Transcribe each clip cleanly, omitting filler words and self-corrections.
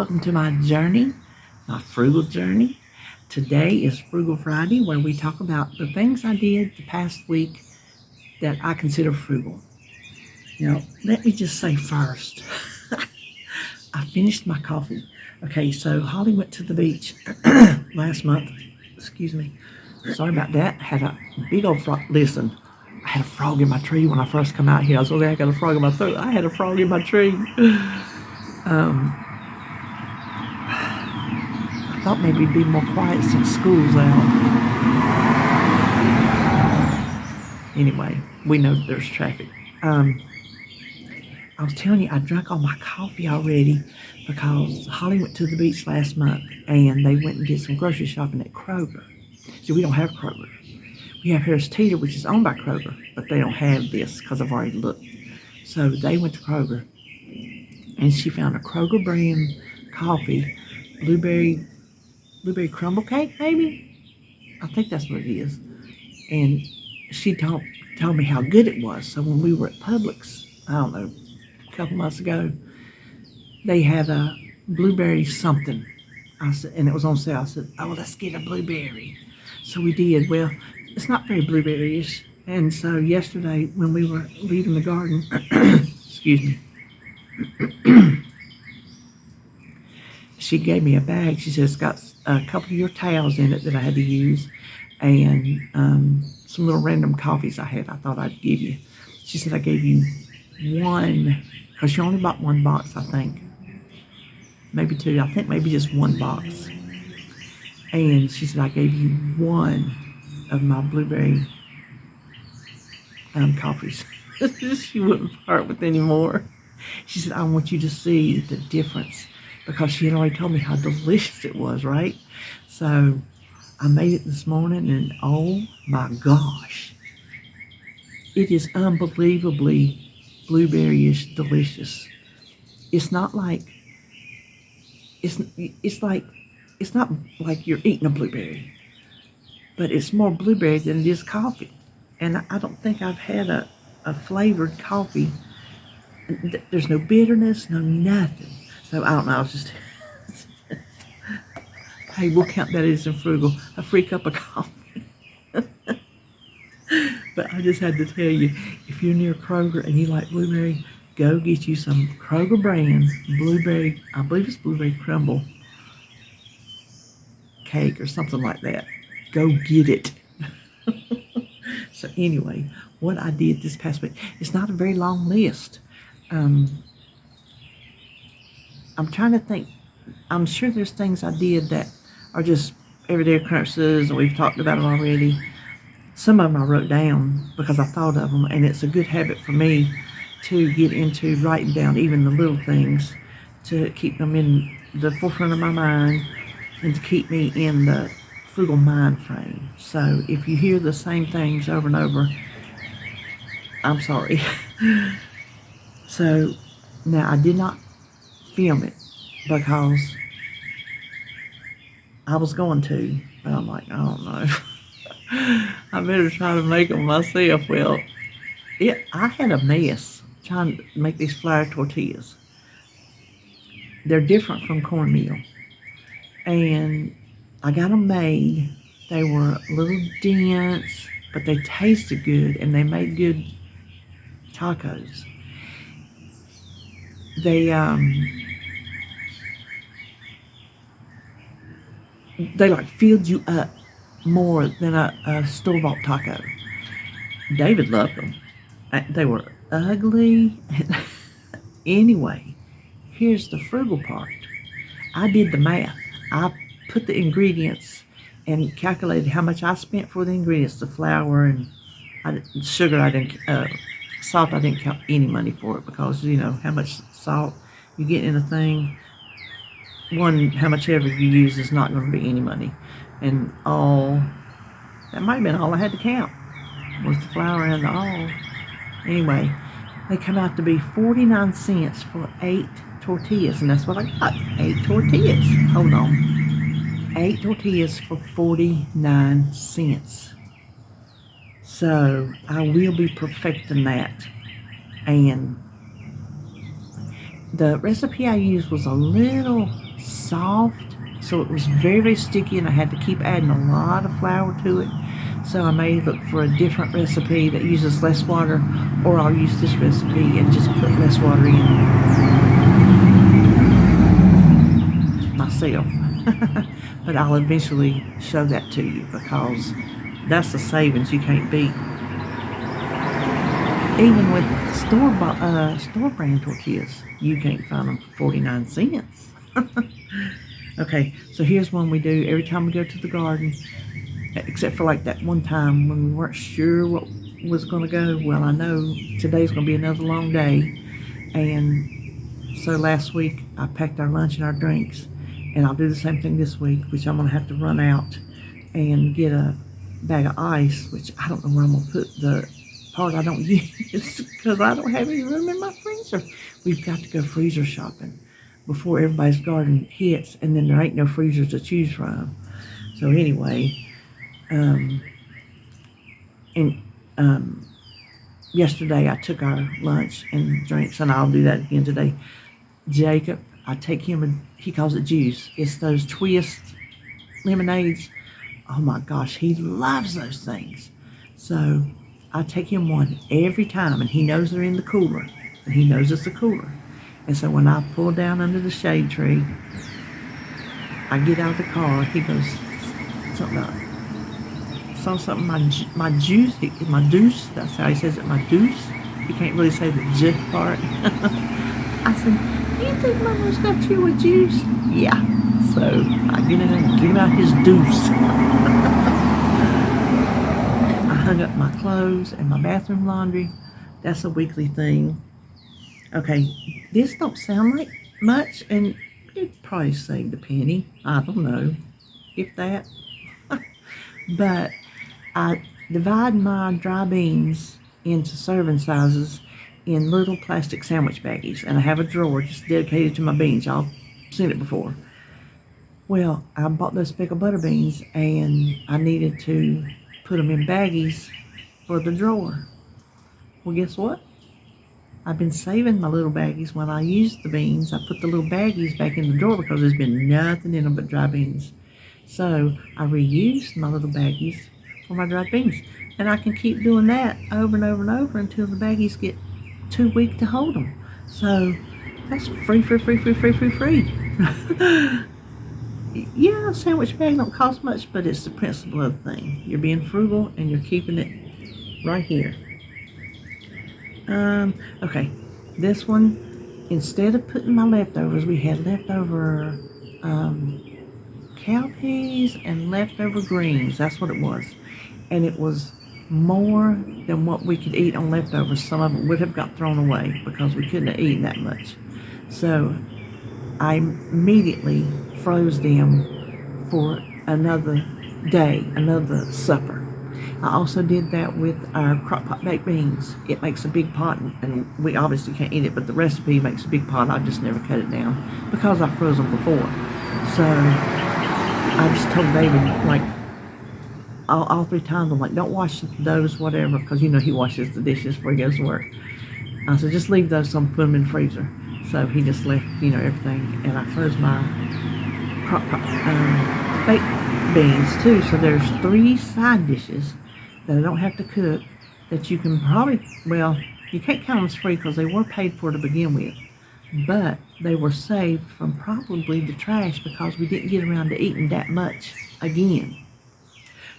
welcome to my journey, my frugal journey. Today is Frugal Friday, where we talk about the things I did the past week that I consider frugal. Now, let me just say first, I finished my coffee. Okay, so Holly went to the beach last month. Excuse me. Sorry about that. Had a big old frog. Listen, I had a frog in my tree when I first come out here. I was like, I got a frog in my throat. I had a frog in my tree. I thought maybe it'd be more quiet since school's out. Anyway, we know there's traffic. I was telling you, I drank all my coffee already because Holly went to the beach last month and they went and did some grocery shopping at Kroger. See, we don't have Kroger. We have Harris Teeter, which is owned by Kroger, but they don't have this because I've already looked. So they went to Kroger and she found a Kroger brand coffee, blueberry crumble cake, maybe? I think that's what it is. And she told me how good it was. So when we were at Publix, I don't know, a couple months ago, they had a blueberry something. I said, and it was on sale. I said, oh, let's get a blueberry. So we did. Well, it's not very blueberry-ish. And so yesterday when we were leaving the garden, excuse me, she gave me a bag. She said, it's got a couple of your towels in it that I had to use and some little random coffees I had I thought I'd give you. She said, I gave you one, because she only bought one box, I think. Maybe two. I think maybe just one box. And she said, I gave you one of my blueberry coffees. She wouldn't part with any more. She said, I want you to see the difference, because she had already told me how delicious it was, right? So I made it this morning, and oh my gosh, it is unbelievably blueberry-ish delicious. It's not like, it's not like you're eating a blueberry, but it's more blueberry than it is coffee. And I don't think I've had a flavored coffee. There's no bitterness, no nothing. So I don't know, I was just, hey, we'll count that as in frugal, a free cup of coffee. But I just had to tell you, if you're near Kroger and you like blueberry, go get you some Kroger brand blueberry, I believe it's blueberry crumble cake or something like that. Go get it. So anyway, what I did this past week, it's not a very long list. I'm trying to think. I'm sure there's things I did that are just everyday occurrences, and we've talked about them already. Some of them I wrote down because I thought of them, and it's a good habit for me to get into writing down even the little things to keep them in the forefront of my mind and to keep me in the frugal mind frame. So if you hear the same things over and over, I'm sorry. So now I did not film it because I was going to, but I'm like, I don't know. I better try to make them myself. Well, I had a mess trying to make these flour tortillas. They're different from cornmeal. And I got them made. They were a little dense, but they tasted good, and they made good tacos. They like filled you up more than a store-bought taco. David loved them. They were ugly. Anyway, here's the frugal part. I did the math. I put the ingredients and calculated how much I spent for the ingredients, the flour and sugar. Salt. I didn't count any money for it because you know how much salt you get in a thing. How much ever you use is not going to be any money. And that might have been all I had to count was the flour and the all. Anyway, they come out to be 49 cents for 8 tortillas, and that's what I got. 8 tortillas. Hold on. 8 tortillas for 49 cents. So I will be perfecting that. And the recipe I used was a little soft, so it was very, very sticky, and I had to keep adding a lot of flour to it. So I may look for a different recipe that uses less water, or I'll use this recipe and just put less water in myself. But I'll eventually show that to you, because that's the savings you can't beat. Even with store brand tortillas, you can't find them for 49 cents. Okay, so here's one we do every time we go to the garden, except for like that one time when we weren't sure what was going to go. Well, I know today's going to be another long day, and so last week I packed our lunch and our drinks, and I'll do the same thing this week, which I'm going to have to run out and get a bag of ice, which I don't know where I'm going to put the part I don't use, because I don't have any room in my freezer. We've got to go freezer shopping before everybody's garden hits, and then there ain't no freezers to choose from. So anyway, and yesterday I took our lunch and drinks, and I'll do that again today. Jacob, I take him, he calls it juice. It's those twist lemonades. Oh my gosh, he loves those things. So I take him one every time, and he knows they're in the cooler, and he knows it's a cooler. And so when I pull down under the shade tree, I get out of the car, he goes, something up. Saw something, my juice, my deuce, that's how he says it, my deuce. He can't really say the j part. I said, do you think Mama's got you a juice? Yeah. So I get in and get him out his deuce. I hung up my clothes and my bathroom laundry. That's a weekly thing. Okay, this don't sound like much, and it probably saved a penny. I don't know, if that. But I divide my dry beans into serving sizes in little plastic sandwich baggies, and I have a drawer just dedicated to my beans. Y'all seen it before. Well, I bought those pickled butter beans, and I needed to put them in baggies for the drawer. Well, guess what? I've been saving my little baggies. When I use the beans, I put the little baggies back in the drawer, because there's been nothing in them but dry beans. So I reuse my little baggies for my dried beans. And I can keep doing that over and over and over until the baggies get too weak to hold them. So that's free. Yeah, a sandwich bag don't cost much, but it's the principle of the thing. You're being frugal, and you're keeping it right here. Okay, this one, instead of putting my leftovers, we had leftover cowpeas and leftover greens. That's what it was. And it was more than what we could eat on leftovers. Some of it would have got thrown away because we couldn't have eaten that much. So I immediately froze them for another day, another supper. I also did that with our crock pot baked beans. It makes a big pot, and we obviously can't eat it, but the recipe makes a big pot. I just never cut it down because I froze them before. So I just told David, like, all 3 times, I'm like, don't wash those, whatever, because you know he washes the dishes before he goes to work. I said, just leave those, so I'm put them in the freezer. So he just left, everything, and I froze my crock pot baked beans too. So there's 3 side dishes that I don't have to cook, that you can probably, well, you can't count them as free because they were paid for to begin with, but they were saved from probably the trash because we didn't get around to eating that much again.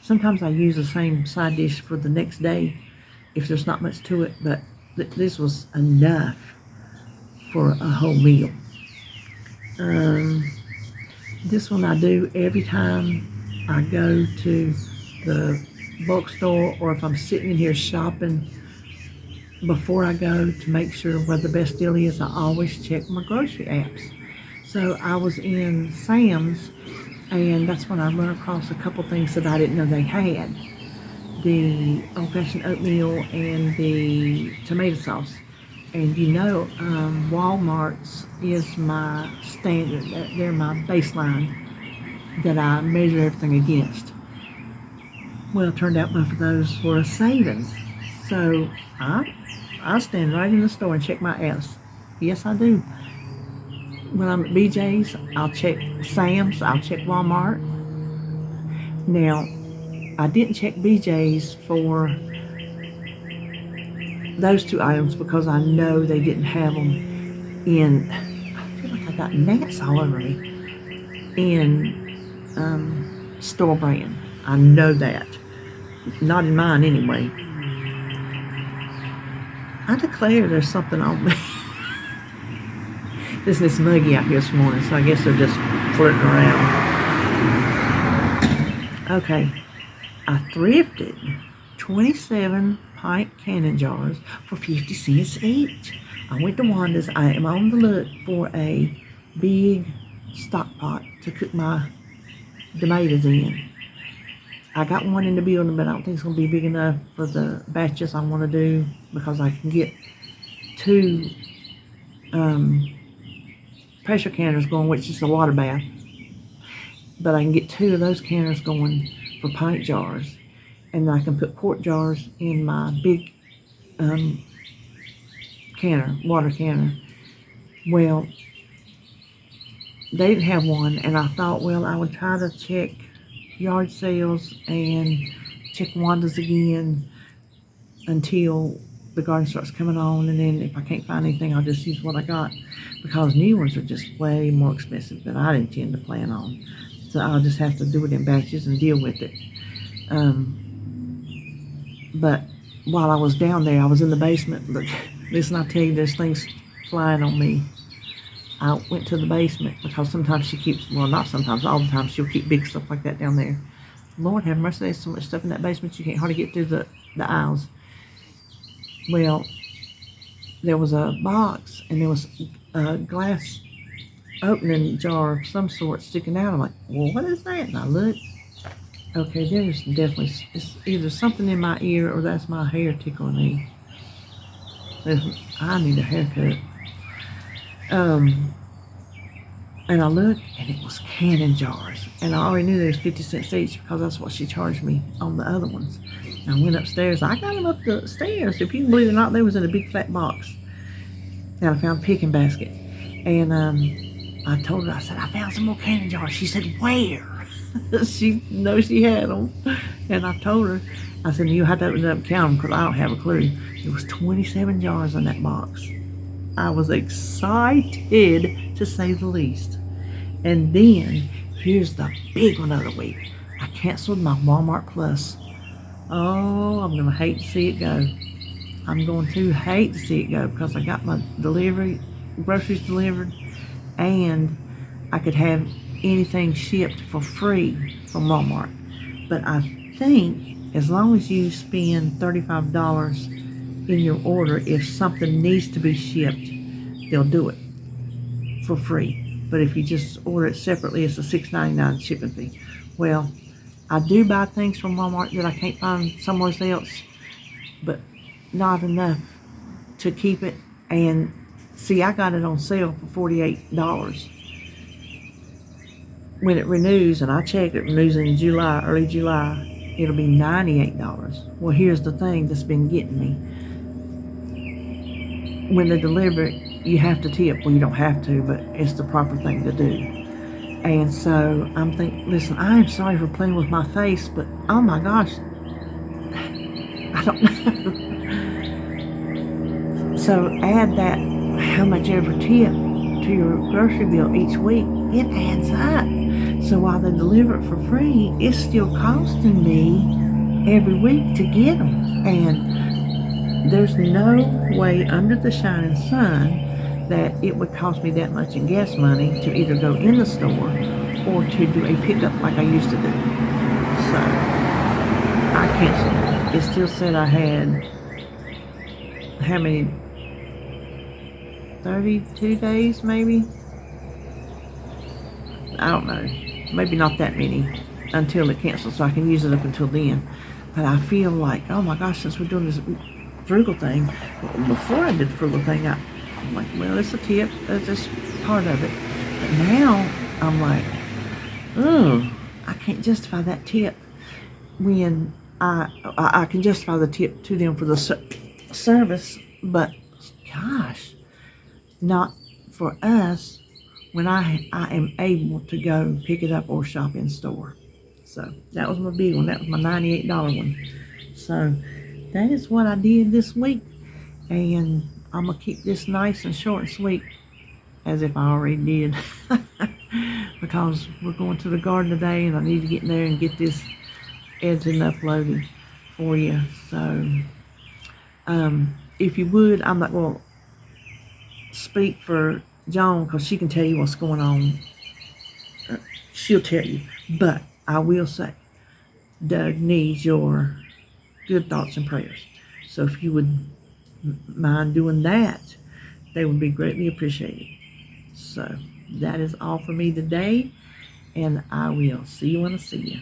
Sometimes I use the same side dish for the next day if there's not much to it, but this was enough for a whole meal. This one I do every time I go to the bookstore, or if I'm sitting in here shopping before I go to make sure where the best deal is. I always check my grocery apps. So I was in Sam's, and that's when I run across a couple things that I didn't know they had. The old-fashioned oatmeal and the tomato sauce. And Walmart's is my standard. They're my baseline that I measure everything against. Well, it turned out both of those were a savings. So I stand right in the store and check my apps. Yes, I do. when I'm at BJ's, I'll check Sam's, I'll check Walmart. Now, I didn't check BJ's for those two items because I know they didn't have them in. I feel like I got gnats all over me in store brand. I know that. Not in mine anyway. I declare there's something on me. It's muggy out here this morning, so I guess they're just flirting around. Okay, I thrifted 27 pint canning jars for 50 cents each. I went to Wanda's. I am on the look for a big stock pot to cook my tomatoes in. I got one in the building, but I don't think it's going to be big enough for the batches I want to do because I can get 2 pressure canners going, which is a water bath. But I can get 2 of those canners going for pint jars. And I can put quart jars in my big canner, water canner. Well, they didn't have one, and I thought, well, I would try to check yard sales and check Wanda's again until the garden starts coming on, and then if I can't find anything, I'll just use what I got, because new ones are just way more expensive than I'd intend to plan on. So I'll just have to do it in batches and deal with it. But while I was down there, I was in the basement. Look, listen, I tell you, there's things flying on me. I went to the basement because sometimes she keeps, well, not sometimes, all the time, she'll keep big stuff like that down there. Lord have mercy, there's so much stuff in that basement you can't hardly get through the aisles. Well, there was a box and there was a glass opening jar of some sort sticking out. I'm like, well, what is that? And I looked. Okay, there's definitely, it's either something in my ear or that's my hair tickling me. I need a haircut. And I looked, and it was canning jars. And I already knew they was 50 cents each because that's what she charged me on the other ones. And I went upstairs. I got them up the stairs. If you can believe it or not, they was in a big fat box. And I found a picking basket. And I told her, I said, I found some more canning jars. She said, where? She knows she had them. And I told her, I said, you have to open it up and count them because I don't have a clue. There was 27 jars in that box. I was excited, to say the least. And then, here's the big one of the week. I canceled my Walmart Plus. Oh, I'm going to hate to see it go. I'm going to hate to see it go because I got my groceries delivered, and I could have anything shipped for free from Walmart. But I think as long as you spend $35 in your order, if something needs to be shipped, they'll do it for free. But if you just order it separately, it's a $6.99 shipping fee. Well, I do buy things from Walmart that I can't find somewhere else, but not enough to keep it. And see, I got it on sale for $48. When it renews, and I checked, it renews in July, early July, it'll be $98. Well, here's the thing that's been getting me. When they deliver it, you have to tip. Well, you don't have to, but it's the proper thing to do. And so I'm thinking, listen, I am sorry for playing with my face, but oh my gosh, I don't know. So add that, how much ever tip to your grocery bill each week, it adds up. So while they deliver it for free, it's still costing me every week to get them. And there's no way under the shining sun that it would cost me that much in gas money to either go in the store or to do a pickup like I used to do. So I canceled it. It still said I had, how many, 32 days maybe? I don't know. Maybe not that many until it cancels, so I can use it up until then. But I feel like, oh my gosh, since we're doing this frugal thing, before I did the frugal thing, I'm like, well, it's a tip, that's just part of it. But now I'm like, oh, I can't justify that tip when I can justify the tip to them for the service, but gosh, not for us when I am able to go and pick it up or shop in store. So that was my big one. That was my $98 one. So that is what I did this week. And I'm going to keep this nice and short and sweet as if I already did. Because we're going to the garden today and I need to get in there and get this edited and uploaded for you. So if you would, I'm not going to speak for Joan because she can tell you what's going on. She'll tell you. But I will say, Doug needs your good thoughts and prayers. So if you would mind doing that, they would be greatly appreciated. So that is all for me today, and I will see you when I see you.